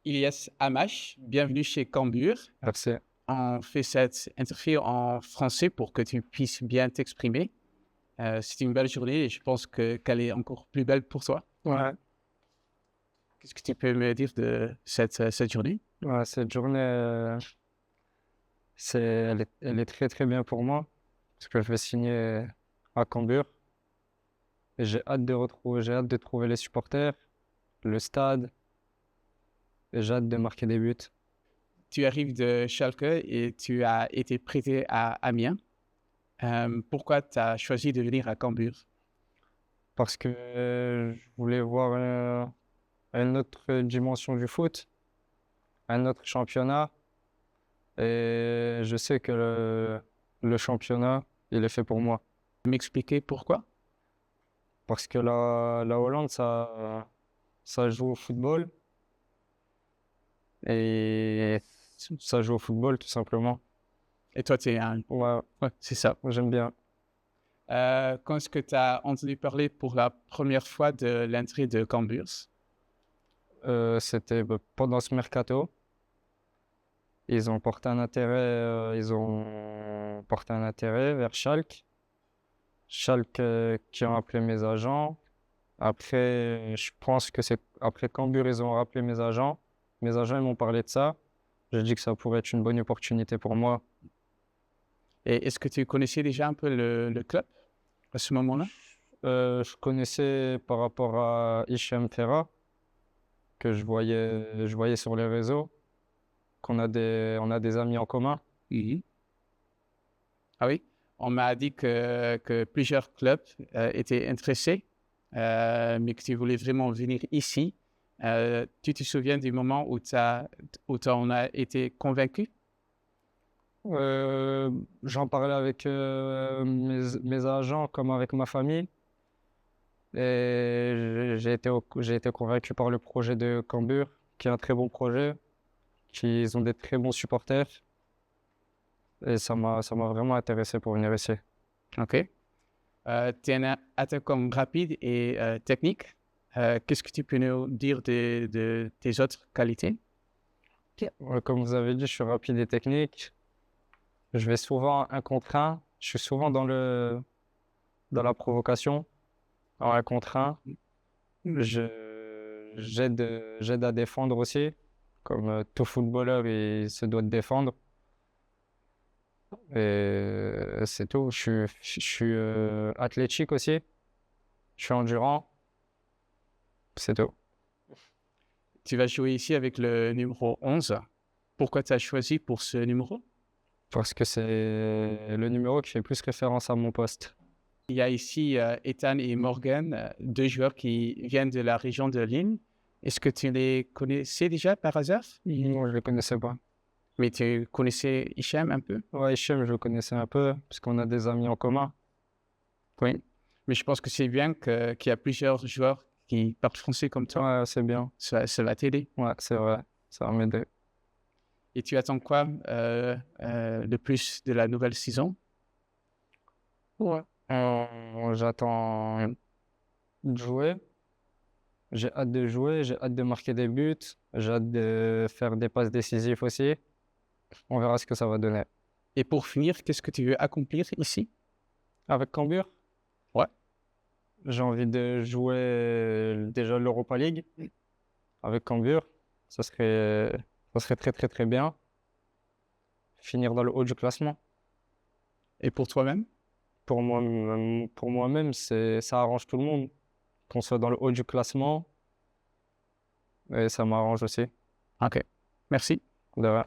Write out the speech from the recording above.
Ilyes Hamache, bienvenue chez Cambur. Merci. On fait cette interview en français pour que tu puisses bien t'exprimer. C'était une belle journée et je pense qu'elle est encore plus belle pour toi. Ouais, Qu'est-ce que tu peux me dire de cette journée? ouais, cette journée, elle est très très bien pour moi parce que je vais signer à Cambuur et j'ai hâte de trouver les supporters, le stade et j'ai hâte de marquer des buts Tu arrives de Schalke et tu as été prêté à Amiens. Pourquoi tu as choisi de venir à Cambur? parce que je voulais voir une autre dimension du foot, un autre championnat et je sais que le championnat, il est fait pour moi M'expliquer pourquoi? parce que la Hollande, ça joue au football. Et ça joue au football, tout simplement. Et toi, tu es un... Ouais, Ouais, c'est ça. j'aime bien. Quand est-ce que tu as entendu parler pour la première fois de l'entrée de Cambur? C'était pendant ce mercato. Ils ont porté un intérêt vers Schalke. Schalke qui ont appelé mes agents. Après, je pense que c'est après Cambuur, ils ont rappelé mes agents. Mes agents, ils m'ont parlé de ça. J'ai dit que ça pourrait être une bonne opportunité pour moi. Et est-ce que tu connaissais déjà un peu le club à ce moment-là? Je connaissais par rapport à Hichem Ferra, que je voyais sur les réseaux. On a des amis en commun. Mhm. Ah oui, on m'a dit que plusieurs clubs étaient intéressés, mais que tu voulais vraiment venir ici. Tu te souviens du moment où tu en as été convaincu? J'en parlais avec mes agents comme avec ma famille et j'ai été convaincu par le projet de Cambuur, qui est un très bon projet, qui ont des très bons supporters et ça m'a vraiment intéressé pour venir ici. OK. Tu es un attaquant rapide et technique. Qu'est-ce que tu peux nous dire de tes autres qualités? Comme vous avez dit, je suis rapide et technique. Je vais souvent un contre un. Je suis souvent dans la provocation, en un contre un. J'aide à défendre aussi, comme tout footballeur, il se doit de défendre. Et c'est tout. Je suis athlétique aussi, je suis endurant, c'est tout. Tu vas jouer ici avec le numéro 11. Pourquoi tu as choisi pour ce numéro? Parce que c'est le numéro qui fait plus référence à mon poste. Il y a ici Ethan et Morgan, deux joueurs qui viennent de la région de Lille. Est-ce que tu les connaissais déjà par hasard? Non, je le connaissais pas. Mais tu connaissais Hicham un peu? Ouais, Hichem, je le connaissais un peu, parce qu'on a des amis en commun. Oui. Mais je pense que c'est bien qu'il y a plusieurs joueurs qui parlent français comme toi. Ouais, c'est bien. Ça va t'aider. Ouais, c'est vrai. Ça va m'aider. Et tu attends quoi de plus de la nouvelle saison? Ouais. J'attends de jouer. J'ai hâte de jouer, j'ai hâte de marquer des buts, j'ai hâte de faire des passes décisives aussi. On verra ce que ça va donner. Et pour finir, qu'est-ce que tu veux accomplir ici? Avec Cambuur, Ouais. j'ai envie de jouer déjà l'Europa League avec Cambuur. Ça ça serait très très très bien. Finir dans le haut du classement. Et pour toi-même? Pour moi-même, ça arrange tout le monde. Qu'on soit dans le haut du classement, et ça m'arrange aussi. OK. Merci. De rien.